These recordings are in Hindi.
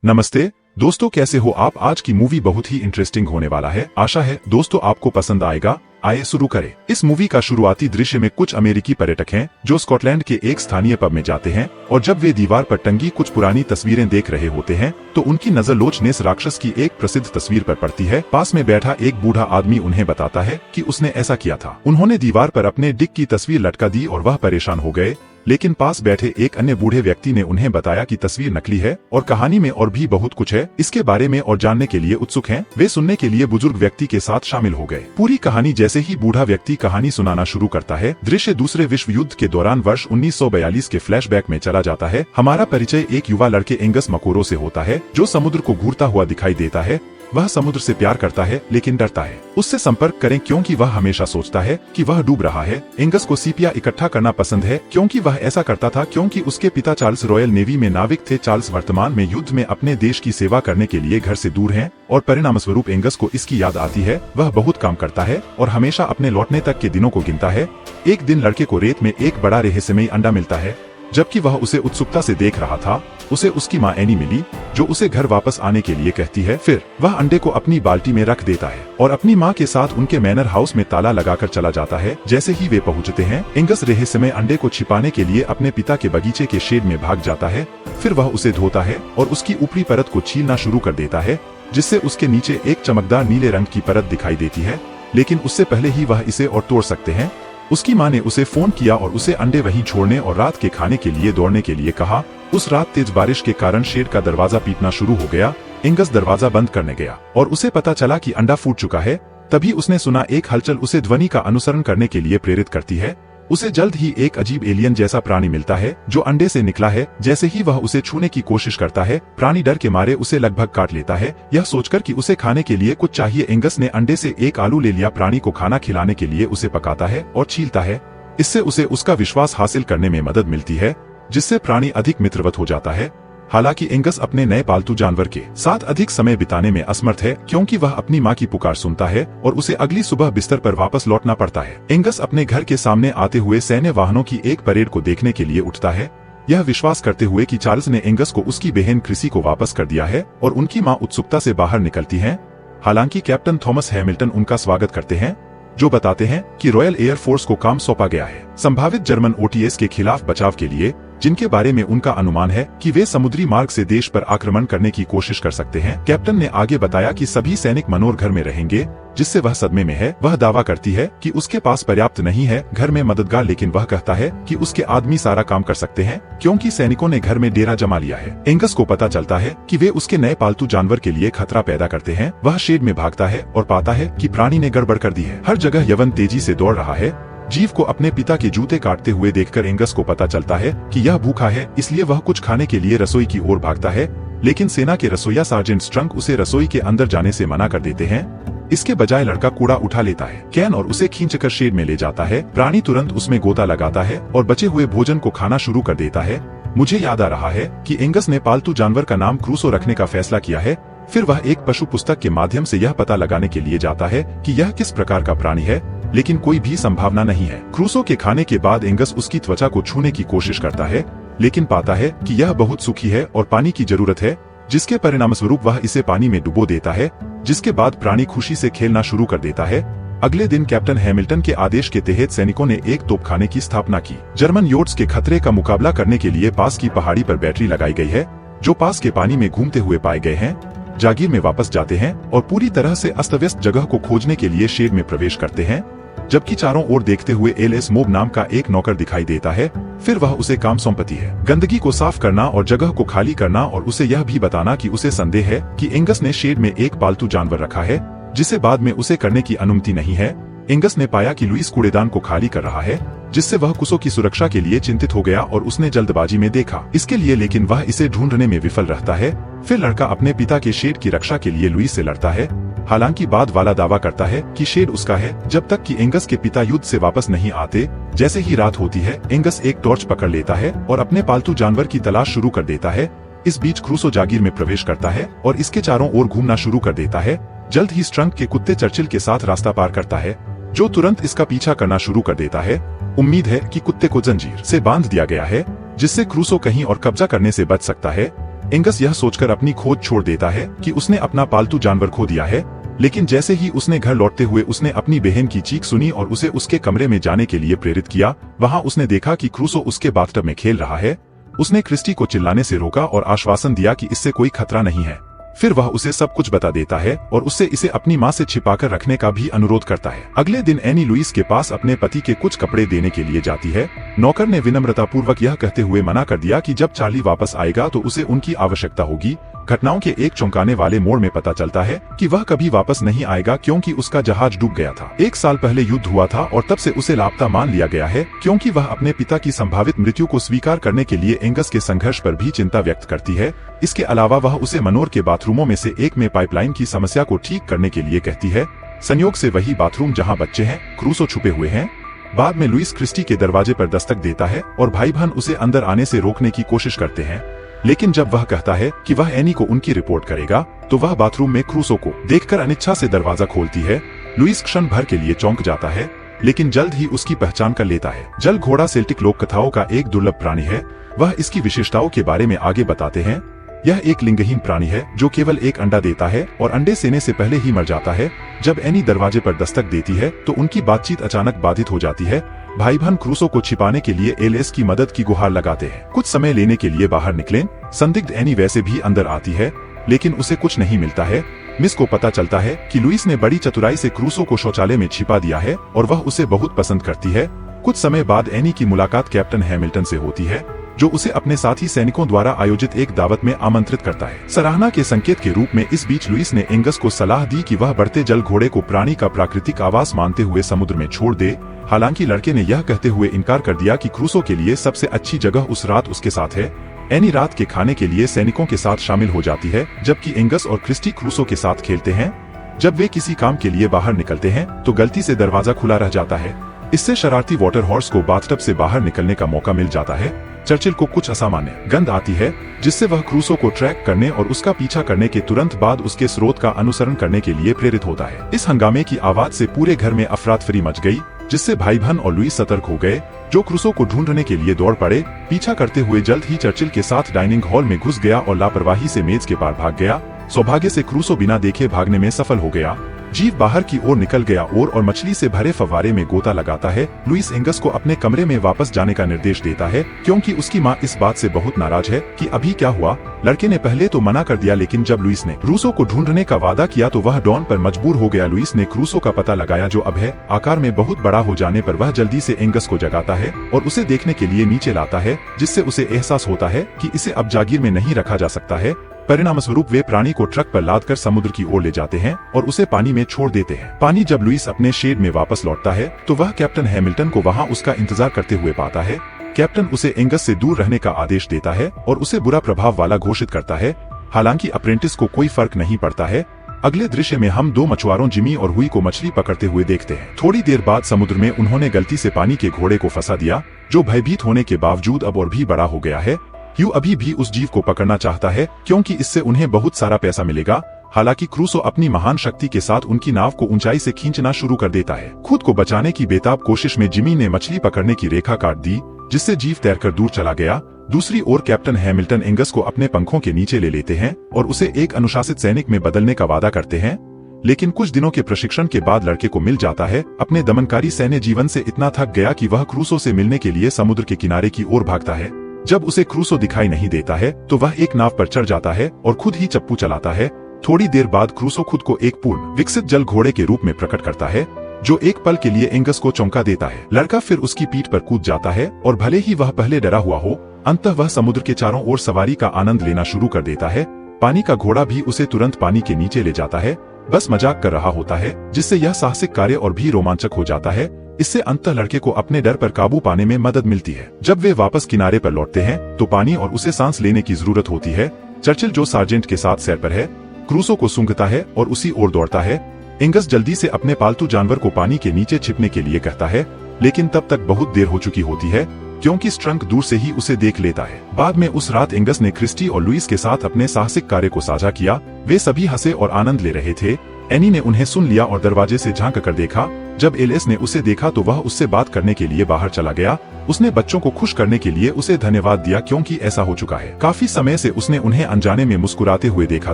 नमस्ते दोस्तों, कैसे हो आप। आज की मूवी बहुत ही इंटरेस्टिंग होने वाला है। आशा है दोस्तों आपको पसंद आएगा। आइए शुरू करें। इस मूवी का शुरुआती दृश्य में कुछ अमेरिकी पर्यटक हैं जो स्कॉटलैंड के एक स्थानीय पब में जाते हैं और जब वे दीवार पर टंगी कुछ पुरानी तस्वीरें देख रहे होते हैं तो उनकी नजर लोच नेस राक्षस की एक प्रसिद्ध तस्वीर पर पड़ती है। पास में बैठा एक बूढ़ा आदमी उन्हें बताता है कि उसने ऐसा किया था। उन्होंने दीवार पर अपने डिक की तस्वीर लटका दी और वह परेशान हो गए, लेकिन पास बैठे एक अन्य बूढ़े व्यक्ति ने उन्हें बताया कि तस्वीर नकली है और कहानी में और भी बहुत कुछ है। इसके बारे में और जानने के लिए उत्सुक हैं। वे सुनने के लिए बुजुर्ग व्यक्ति के साथ शामिल हो गए। पूरी कहानी जैसे ही बूढ़ा व्यक्ति कहानी सुनाना शुरू करता है, दृश्य दूसरे विश्व युद्ध के दौरान वर्ष 1942 के फ्लैशबैक में चला जाता है। हमारा परिचय एक युवा लड़के एंगस मकोरो से होता है जो समुद्र को घूरता हुआ दिखाई देता है। वह समुद्र से प्यार करता है लेकिन डरता है उससे संपर्क करें क्योंकि वह हमेशा सोचता है कि वह डूब रहा है। एंगस को सीपिया इकट्ठा करना पसंद है क्योंकि वह ऐसा करता था क्योंकि उसके पिता चार्ल्स रॉयल नेवी में नाविक थे। चार्ल्स वर्तमान में युद्ध में अपने देश की सेवा करने के लिए घर से दूर हैं और परिणाम स्वरूप एंगस को इसकी याद आती है। वह बहुत काम करता है और हमेशा अपने लौटने तक के दिनों को गिनता है। एक दिन लड़के को रेत में एक बड़ा रहस्यमयी अंडा मिलता है। जबकि वह उसे उत्सुकता से देख रहा था, उसे उसकी माँ एनी मिली जो उसे घर वापस आने के लिए कहती है। फिर वह अंडे को अपनी बाल्टी में रख देता है और अपनी माँ के साथ उनके मैनर हाउस में ताला लगाकर चला जाता है। जैसे ही वे पहुँचते हैं, एंगस रहस्यमय अंडे को छिपाने के लिए अपने पिता के बगीचे के शेड में भाग जाता है। फिर वह उसे धोता है और उसकी ऊपरी परत को छीलना शुरू कर देता है, जिससे उसके नीचे एक चमकदार नीले रंग की परत दिखाई देती है। लेकिन उससे पहले ही वह इसे और तोड़ सकते हैं, उसकी माँ ने उसे फोन किया और उसे अंडे वहीं छोड़ने और रात के खाने के लिए दौड़ने के लिए कहा। उस रात तेज बारिश के कारण शेड का दरवाजा पीटना शुरू हो गया। एंगस दरवाजा बंद करने गया और उसे पता चला कि अंडा फूट चुका है। तभी उसने सुना एक हलचल उसे ध्वनि का अनुसरण करने के लिए प्रेरित करती है। उसे जल्द ही एक अजीब एलियन जैसा प्राणी मिलता है जो अंडे से निकला है। जैसे ही वह उसे छूने की कोशिश करता है, प्राणी डर के मारे उसे लगभग काट लेता है, यह सोचकर कि उसे खाने के लिए कुछ चाहिए। एंगस ने अंडे से एक आलू ले लिया, प्राणी को खाना खिलाने के लिए उसे पकाता है और छीलता है। इससे उसे उसका विश्वास हासिल करने में मदद मिलती है, जिससे प्राणी अधिक मित्रवत हो जाता है। हालांकि एंगस अपने नए पालतू जानवर के साथ अधिक समय बिताने में असमर्थ है क्योंकि वह अपनी मां की पुकार सुनता है और उसे अगली सुबह बिस्तर पर वापस लौटना पड़ता है। एंगस अपने घर के सामने आते हुए सैन्य वाहनों की एक परेड को देखने के लिए उठता है, यह विश्वास करते हुए कि चार्ल्स ने एंगस को उसकी बहन क्रिसी को वापस कर दिया है और उनकी माँ उत्सुकता से बाहर निकलती है। हालांकि कैप्टन थॉमस हैमिल्टन उनका स्वागत करते हैं, जो बताते हैं कि रॉयल एयर फोर्स को काम सौंपा गया है संभावित जर्मन ओटीएस के खिलाफ बचाव के लिए, जिनके बारे में उनका अनुमान है कि वे समुद्री मार्ग से देश पर आक्रमण करने की कोशिश कर सकते हैं। कैप्टन ने आगे बताया कि सभी सैनिक मनोर घर में रहेंगे, जिससे वह सदमे में है। वह दावा करती है कि उसके पास पर्याप्त नहीं है घर में मददगार, लेकिन वह कहता है कि उसके आदमी सारा काम कर सकते हैं क्योंकि सैनिकों ने घर में डेरा जमा लिया है। एंगस को पता चलता है कि वे उसके नए पालतू जानवर के लिए खतरा पैदा करते हैं। वह शेड में भागता है और पाता है कि प्राणी ने गड़बड़ कर दी है। हर जगह यवन तेजी से दौड़ रहा है। जीव को अपने पिता के जूते काटते हुए देखकर एंगस को पता चलता है कि यह भूखा है, इसलिए वह कुछ खाने के लिए रसोई की ओर भागता है। लेकिन सेना के रसोइया सार्जेंट स्ट्रंक उसे रसोई के अंदर जाने से मना कर देते हैं। इसके बजाय लड़का कूड़ा उठा लेता है कैन और उसे खींचकर शेड में ले जाता है। प्राणी तुरंत उसमें गोता लगाता है और बचे हुए भोजन को खाना शुरू कर देता है। मुझे याद आ रहा है कि एंगस ने पालतू जानवर का नाम क्रूसो रखने का फैसला किया है। फिर वह एक पशु पुस्तक के माध्यम से यह पता लगाने के लिए जाता है कि यह किस प्रकार का प्राणी है, लेकिन कोई भी संभावना नहीं है। क्रूसो के खाने के बाद एंगस उसकी त्वचा को छूने की कोशिश करता है, लेकिन पाता है कि यह बहुत सूखी है और पानी की जरूरत है, जिसके परिणाम स्वरूप वह इसे पानी में डुबो देता है, जिसके बाद प्राणी खुशी से खेलना शुरू कर देता है। अगले दिन कैप्टन हैमिल्टन के आदेश के तहत सैनिकों ने एक तोपखाने की स्थापना की। जर्मन योट्स के खतरे का मुकाबला करने के लिए पास की पहाड़ी पर बैटरी लगाई गई है, जो पास के पानी में घूमते हुए पाए गए हैं। जागीर में वापस जाते हैं और पूरी तरह से अस्त व्यस्त जगह को खोजने के लिए शेड में प्रवेश करते हैं, जबकि चारों ओर देखते हुए एलएस मोब नाम का एक नौकर दिखाई देता है। फिर वह उसे काम सौंपती है, गंदगी को साफ करना और जगह को खाली करना, और उसे यह भी बताना कि उसे संदेह है कि एंगस ने शेड में एक पालतू जानवर रखा है, जिसे बाद में उसे करने की अनुमति नहीं है। एंगस ने पाया कि लुइस कूड़ेदान को खाली कर रहा है, जिससे वह कुसो की सुरक्षा के लिए चिंतित हो गया और उसने जल्दबाजी में देखा इसके लिए, लेकिन वह इसे ढूंढने में विफल रहता है। फिर लड़का अपने पिता के शेड की रक्षा के लिए लुइस से लड़ता है। हालांकि बाद वाला दावा करता है कि शेड उसका है जब तक कि एंगस के पिता युद्ध से वापस नहीं आते। जैसे ही रात होती है, एंगस एक टॉर्च पकड़ लेता है और अपने पालतू जानवर की तलाश शुरू कर देता है। इस बीच क्रूसो जागीर में प्रवेश करता है और इसके चारों ओर घूमना शुरू कर देता है। जल्द ही स्ट्रंक के कुत्ते चर्चिल के साथ रास्ता पार करता है, जो तुरंत इसका पीछा करना शुरू कर देता है। उम्मीद है कि कुत्ते को जंजीर से बांध दिया गया है, जिससे क्रूसो कहीं और कब्जा करने से बच सकता है। एंगस यह सोचकर अपनी खोज छोड़ देता है कि उसने अपना पालतू जानवर खो दिया है, लेकिन जैसे ही उसने घर लौटते हुए उसने अपनी बहन की चीख सुनी और उसे उसके कमरे में जाने के लिए प्रेरित किया। वहां उसने देखा कि क्रूसो उसके बाथटब में खेल रहा है। उसने क्रिस्टी को चिल्लाने से रोका और आश्वासन दिया कि इससे कोई खतरा नहीं है। फिर वह उसे सब कुछ बता देता है और उससे इसे अपनी मां से छिपाकर रखने का भी अनुरोध करता है। अगले दिन एनी लुइस के पास अपने पति के कुछ कपड़े देने के लिए जाती है। नौकर ने विनम्रतापूर्वक यह कहते हुए मना कर दिया कि जब चार्ली वापस आएगा तो उसे उनकी आवश्यकता होगी। घटनाओं के एक चौंकाने वाले मोड़ में पता चलता है कि वह कभी वापस नहीं आएगा क्योंकि उसका जहाज डूब गया था। 1 साल पहले युद्ध हुआ था और तब से उसे लापता मान लिया गया है क्योंकि वह अपने पिता की संभावित मृत्यु को स्वीकार करने के लिए एंगस के संघर्ष पर भी चिंता व्यक्त करती है। इसके अलावा वह उसे मनोर के बाथरूमों में से एक में पाइपलाइन की समस्या को ठीक करने के लिए कहती है। संयोग से वही बाथरूम जहाँ बच्चे हैं, क्रूसो छुपे हुए हैं। बाद में लुइस क्रिस्टी के दरवाजे पर दस्तक देता है और भाई बहन उसे अंदर आने से रोकने की कोशिश करते हैं, लेकिन जब वह कहता है कि वह एनी को उनकी रिपोर्ट करेगा तो वह बाथरूम में क्रूसो को देखकर अनिच्छा से दरवाजा खोलती है। लुइस क्षण भर के लिए चौंक जाता है, लेकिन जल्द ही उसकी पहचान कर लेता है। जल घोड़ा सेल्टिक लोक कथाओं का एक दुर्लभ प्राणी है। वह इसकी विशेषताओं के बारे में आगे बताते हैं। यह एक लिंगहीन प्राणी है जो केवल एक अंडा देता है और अंडे सेने से पहले ही मर जाता है। जब एनी दरवाजे पर दस्तक देती है तो उनकी बातचीत अचानक बाधित हो जाती है। भाई बहन क्रूसो को छिपाने के लिए एलिस की मदद की गुहार लगाते हैं। कुछ समय लेने के लिए बाहर निकलें। संदिग्ध एनी वैसे भी अंदर आती है, लेकिन उसे कुछ नहीं मिलता है। मिस को पता चलता है कि लुइस ने बड़ी चतुराई से क्रूसो को शौचालय में छिपा दिया है और वह उसे बहुत पसंद करती है। कुछ समय बाद एनी की मुलाकात कैप्टन हैमिल्टन से होती है, जो उसे अपने साथी सैनिकों द्वारा आयोजित एक दावत में आमंत्रित करता है। सराहना के संकेत के रूप में इस बीच लुइस ने एंगस को सलाह दी कि वह बढ़ते जल घोड़े को प्राणी का प्राकृतिक आवास मानते हुए समुद्र में छोड़ दे। हालांकि लड़के ने यह कहते हुए इनकार कर दिया कि क्रूसो के लिए सबसे अच्छी जगह उस रात उसके साथ है। एनी रात के खाने के लिए सैनिकों के साथ शामिल हो जाती है, जबकि एंगस और क्रिस्टी क्रूसो के साथ खेलते हैं। जब वे किसी काम के लिए बाहर निकलते हैं तो गलती से दरवाजा खुला रह जाता है। इससे शरारती वाटर हॉर्स को बाथटब से बाहर निकलने का मौका मिल जाता है। चर्चिल को कुछ असामान्य गंध आती है, जिससे वह क्रूसो को ट्रैक करने और उसका पीछा करने के तुरंत बाद उसके स्रोत का अनुसरण करने के लिए प्रेरित होता है। इस हंगामे की आवाज से पूरे घर में अफरातफरी मच गई, जिससे भाई बहन और लुइस सतर्क हो गए, जो क्रूसो को ढूंढने के लिए दौड़ पड़े। पीछा करते हुए जल्द ही चर्चिल के साथ डाइनिंग हॉल में घुस गया और लापरवाही से मेज के पार भाग गया। सौभाग्य से क्रूसो बिना देखे भागने में सफल हो गया। जीव बाहर की ओर निकल गया और मछली से भरे फव्वारे में गोता लगाता है। लुइस एंगस को अपने कमरे में वापस जाने का निर्देश देता है क्योंकि उसकी मां इस बात से बहुत नाराज है कि अभी क्या हुआ। लड़के ने पहले तो मना कर दिया, लेकिन जब लुइस ने क्रूसो को ढूंढने का वादा किया तो वह डॉन पर मजबूर हो गया। लुइस ने क्रूसो का पता लगाया, जो अब है। आकार में बहुत बड़ा हो जाने पर वह जल्दी से एंगस को जगाता है और उसे देखने के लिए नीचे लाता है, जिससे उसे एहसास होता है कि इसे अब जागीर में नहीं रखा जा सकता है। परिणाम स्वरूप वे प्राणी को ट्रक पर लादकर समुद्र की ओर ले जाते हैं और उसे पानी में छोड़ देते हैं। पानी जब लुइस अपने शेड में वापस लौटता है तो वह कैप्टन हैमिल्टन को वहां उसका इंतजार करते हुए पाता है। कैप्टन उसे एंगस से दूर रहने का आदेश देता है और उसे बुरा प्रभाव वाला घोषित करता है। हालांकि अप्रेंटिस को कोई फर्क नहीं पड़ता है। अगले दृश्य में हम 2 मछुआरों जिमी और हुई को मछली पकड़ते हुए देखते हैं। थोड़ी देर बाद समुद्र में उन्होंने गलती से पानी के घोड़े को फंसा दिया, जो भयभीत होने के बावजूद अब और भी बड़ा हो गया है। ह्यू अभी भी उस जीव को पकड़ना चाहता है क्योंकि इससे उन्हें बहुत सारा पैसा मिलेगा। हालांकि क्रूसो अपनी महान शक्ति के साथ उनकी नाव को ऊंचाई से खींचना शुरू कर देता है। खुद को बचाने की बेताब कोशिश में जिमी ने मछली पकड़ने की रेखा काट दी, जिससे जीव तैरकर दूर चला गया। दूसरी ओर कैप्टन हैमिल्टन एंगस को अपने पंखों के नीचे ले लेते हैं और उसे एक अनुशासित सैनिक में बदलने का वादा करते हैं। लेकिन कुछ दिनों के प्रशिक्षण के बाद लड़के को मिल जाता है। अपने दमनकारी सैन्य जीवन से इतना थक गया कि वह क्रूसो से मिलने के लिए समुद्र के किनारे की ओर भागता है। जब उसे क्रूसो दिखाई नहीं देता है तो वह एक नाव पर चढ़ जाता है और खुद ही चप्पू चलाता है। थोड़ी देर बाद क्रूसो खुद को एक पूर्ण विकसित जल घोड़े के रूप में प्रकट करता है, जो एक पल के लिए एंगस को चौंका देता है। लड़का फिर उसकी पीठ पर कूद जाता है और भले ही वह पहले डरा हुआ हो, अंततः वह समुद्र के चारों ओर सवारी का आनंद लेना शुरू कर देता है। पानी का घोड़ा भी उसे तुरंत पानी के नीचे ले जाता है, बस मजाक कर रहा होता है, जिससे यह साहसिक कार्य और भी रोमांचक हो जाता है। इससे अंततः लड़के को अपने डर पर काबू पाने में मदद मिलती है। जब वे वापस किनारे पर लौटते हैं तो पानी और उसे सांस लेने की जरूरत होती है। चर्चिल, जो सार्जेंट के साथ सैर पर है, क्रूसो को सूंघता है और उसी ओर दौड़ता है। एंगस जल्दी से अपने पालतू जानवर को पानी के नीचे छिपने के लिए कहता है, लेकिन तब तक बहुत देर हो चुकी होती है क्योंकि स्ट्रंक दूर से ही उसे देख लेता है। बाद में उस रात एंगस ने क्रिस्टी और लुइस के साथ अपने साहसिक कार्य को साझा किया। वे सभी हंसे और आनंद ले रहे थे। एनी ने उन्हें सुन लिया और दरवाजे से झांक कर देखा। जब एलिस ने उसे देखा तो वह उससे बात करने के लिए बाहर चला गया। उसने बच्चों को खुश करने के लिए उसे धन्यवाद दिया क्योंकि ऐसा हो चुका है। काफी समय से उसने उन्हें अनजाने में मुस्कुराते हुए देखा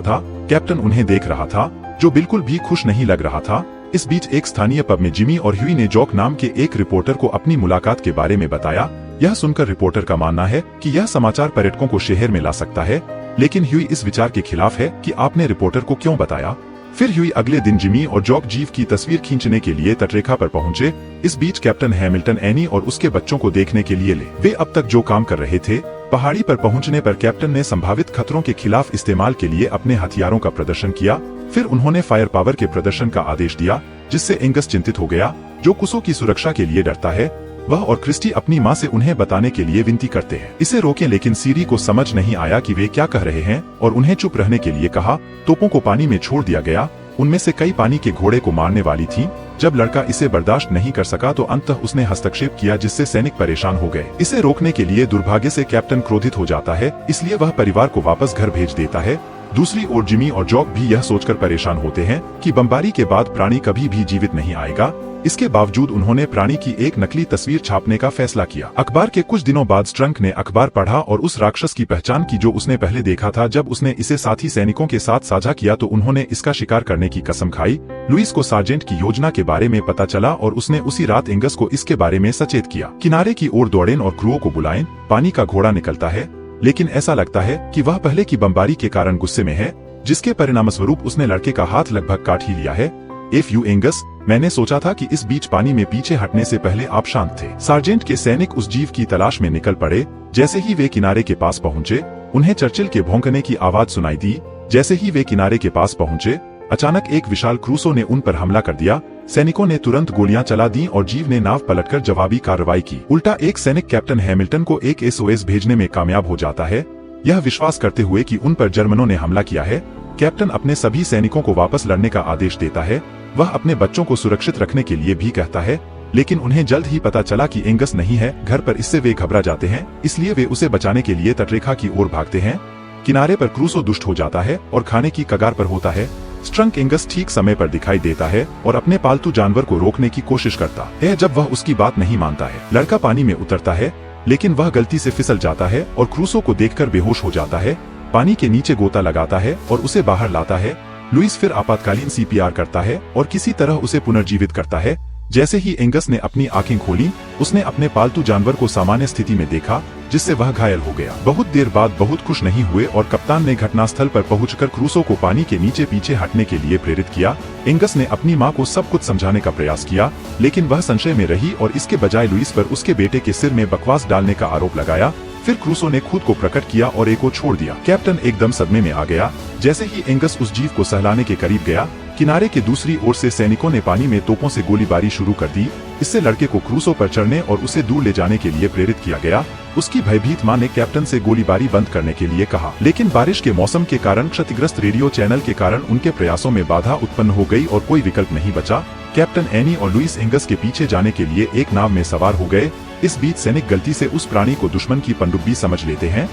था। कैप्टन उन्हें देख रहा था, जो बिल्कुल भी खुश नहीं लग रहा था। इस बीच एक स्थानीय पब में जिमी और ह्यूई ने जॉक नाम के एक रिपोर्टर को अपनी मुलाकात के बारे में बताया। यह सुनकर रिपोर्टर का मानना है कि यह समाचार पर्यटकों को शहर में ला सकता है, लेकिन ह्यूई इस विचार के खिलाफ है कि आपने रिपोर्टर को क्यों बताया। फिर ह्यूई अगले दिन जिमी और जॉक जीव की तस्वीर खींचने के लिए तटरेखा पर पहुंचे। इस बीच कैप्टन हैमिल्टन एनी और उसके बच्चों को देखने के लिए ले वे अब तक जो काम कर रहे थे। पहाड़ी पर पहुंचने पर कैप्टन ने संभावित खतरों के खिलाफ इस्तेमाल के लिए अपने हथियारों का प्रदर्शन किया। फिर उन्होंने फायर पावर के प्रदर्शन का आदेश दिया, जिससे एंगस चिंतित हो गया, जो कुसो की सुरक्षा के लिए डरता है। वह और क्रिस्टी अपनी माँ से उन्हें बताने के लिए विनती करते हैं इसे रोकें, लेकिन सीरी को समझ नहीं आया कि वे क्या कह रहे हैं और उन्हें चुप रहने के लिए कहा। तोपों को पानी में छोड़ दिया गया, उनमें से कई पानी के घोड़े को मारने वाली थीं। जब लड़का इसे बर्दाश्त नहीं कर सका तो अंततः उसने हस्तक्षेप किया, जिससे सैनिक परेशान हो गए। इसे रोकने के लिए दुर्भाग्य से कैप्टन क्रोधित हो जाता है, इसलिए वह परिवार को वापस घर भेज देता है। दूसरी ओर जिमी और जॉक भी यह सोचकर परेशान होते हैं कि बमबारी के बाद प्राणी कभी भी जीवित नहीं आएगा। इसके बावजूद उन्होंने प्राणी की एक नकली तस्वीर छापने का फैसला किया। अखबार के कुछ दिनों बाद स्ट्रंक ने अखबार पढ़ा और उस राक्षस की पहचान की जो उसने पहले देखा था। जब उसने इसे साथी सैनिकों के साथ साझा किया तो उन्होंने इसका शिकार करने की कसम खाई। लुइस को सार्जेंट की योजना के बारे में पता चला और उसने उसी रात एंगस को इसके बारे में सचेत किया। किनारे की ओर दौड़ें और क्रूओं को बुलाएं। पानी का घोड़ा निकलता है, लेकिन ऐसा लगता है कि वह पहले की बमबारी के कारण गुस्से में है, जिसके परिणामस्वरूप उसने लड़के का हाथ लगभग काट ही लिया है। इफ यू एंगस, मैंने सोचा था कि इस बीच पानी में पीछे हटने से पहले आप शांत थे। सार्जेंट के सैनिक उस जीव की तलाश में निकल पड़े। जैसे ही वे किनारे के पास पहुंचे, उन्हें चर्चिल के भौंकने की आवाज सुनाई दी। जैसे ही वे किनारे के पास पहुंचे, अचानक एक विशाल क्रूसो ने उन पर हमला कर दिया। सैनिकों ने तुरंत गोलियां चला दी और जीव ने नाव पलटकर जवाबी कार्रवाई की। उल्टा एक सैनिक कैप्टन हैमिल्टन को एक एसओएस भेजने में कामयाब हो जाता है, यह विश्वास करते हुए कि उन पर जर्मनों ने हमला किया है। कैप्टन अपने सभी सैनिकों को वापस लड़ने का आदेश देता है। वह अपने बच्चों को सुरक्षित रखने के लिए भी कहता है, लेकिन उन्हें जल्द ही पता चला कि एंगस नहीं है घर पर। इससे वे घबरा जाते हैं, इसलिए वे उसे बचाने के लिए तटरेखा की ओर भागते हैं। किनारे पर क्रूसो दुष्ट हो जाता है और खाने की कगार पर होता है। स्ट्रंक एंगस ठीक समय पर दिखाई देता है और अपने पालतू जानवर को रोकने की कोशिश करता है। जब वह उसकी बात नहीं मानता है, लड़का पानी में उतरता है, लेकिन वह गलती से फिसल जाता है और क्रूसो को देखकर बेहोश हो जाता है। पानी के नीचे गोता लगाता है और उसे बाहर लाता है। लुइस फिर आपातकालीन सीपीआर करता है और किसी तरह उसे पुनर्जीवित करता है। जैसे ही एंगस ने अपनी आंखें खोली, उसने अपने पालतू जानवर को सामान्य स्थिति में देखा, जिससे वह घायल हो गया। बहुत देर बाद बहुत खुश नहीं हुए और कप्तान ने घटनास्थल पर पहुंचकर क्रूसो को पानी के नीचे पीछे हटने के लिए प्रेरित किया। एंगस ने अपनी मां को सब कुछ समझाने का प्रयास किया, लेकिन वह संशय में रही और इसके बजाय लुइस पर उसके बेटे के सिर में बकवास डालने का आरोप लगाया। फिर क्रूसो ने खुद को प्रकट किया और एक को छोड़ दिया। कैप्टन एकदम सदमे में आ गया। जैसे ही एंगस उस जीव को सहलाने के करीब गया, किनारे के दूसरी ओर से सैनिकों ने पानी में तोपों से गोलीबारी शुरू कर दी। इससे लड़के को क्रूसो पर चढ़ने और उसे दूर ले जाने के लिए प्रेरित किया गया। उसकी भयभीत मां ने कैप्टन से गोलीबारी बंद करने के लिए कहा, लेकिन बारिश के मौसम के कारण क्षतिग्रस्त रेडियो चैनल के कारण उनके प्रयासों में बाधा उत्पन्न हो गई और कोई विकल्प नहीं बचा। कैप्टन एनी और लुइस एंगस के पीछे जाने के लिए एक नाव में सवार हो गए। इस बीच सैनिक गलती से उस प्राणी को दुश्मन की पनडुब्बी समझ लेते हैं,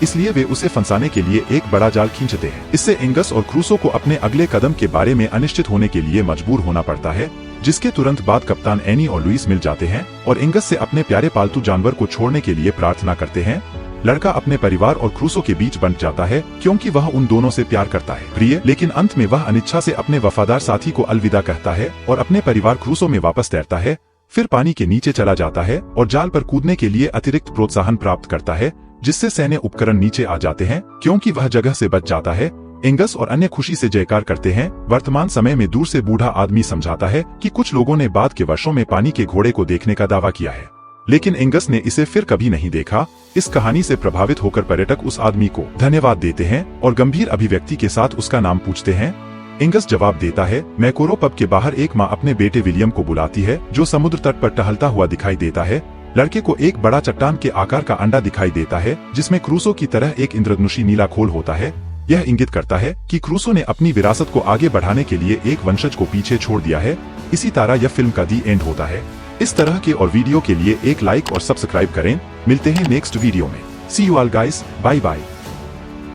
इसलिए वे उसे फंसाने के लिए एक बड़ा जाल खींचते हैं। इससे एंगस और क्रूसो को अपने अगले कदम के बारे में अनिश्चित होने के लिए मजबूर होना पड़ता है, जिसके तुरंत बाद कप्तान एनी और लुइस मिल जाते हैं और एंगस से अपने प्यारे पालतू जानवर को छोड़ने के लिए प्रार्थना करते हैं। लड़का अपने परिवार और क्रूसो के बीच बंट जाता है, क्योंकि वह उन दोनों से प्यार करता है प्रिय, लेकिन अंत में वह अनिच्छा से अपने वफादार साथी को अलविदा कहता है और अपने परिवार क्रूसो में वापस तैरता है। फिर पानी के नीचे चला जाता है और जाल पर कूदने के लिए अतिरिक्त प्रोत्साहन प्राप्त करता है, जिससे सैन्य उपकरण नीचे आ जाते हैं, क्योंकि वह जगह से बच जाता है। एंगस और अन्य खुशी से जयकार करते हैं। वर्तमान समय में दूर से बूढ़ा आदमी समझाता है कि कुछ लोगों ने बाद के वर्षों में पानी के घोड़े को देखने का दावा किया है, लेकिन एंगस ने इसे फिर कभी नहीं देखा। इस कहानी से प्रभावित होकर पर्यटक उस आदमी को धन्यवाद देते हैं और गंभीर अभिव्यक्ति के साथ उसका नाम पूछते हैं। एंगस जवाब देता है, मैकोरो पब के बाहर एक माँ अपने बेटे विलियम को बुलाती है, जो समुद्र तट पर टहलता हुआ दिखाई देता है। लड़के को एक बड़ा चट्टान के आकार का अंडा दिखाई देता है, जिसमें क्रूसो की तरह एक इंद्रधनुषी नीला खोल होता है। यह इंगित करता है कि क्रूसो ने अपनी विरासत को आगे बढ़ाने के लिए एक वंशज को पीछे छोड़ दिया है। इसी तरह यह फिल्म का दी एंड होता है। इस तरह के और वीडियो के लिए एक लाइक और सब्सक्राइब करें। मिलते हैं नेक्स्ट वीडियो में। See you all guys, bye bye.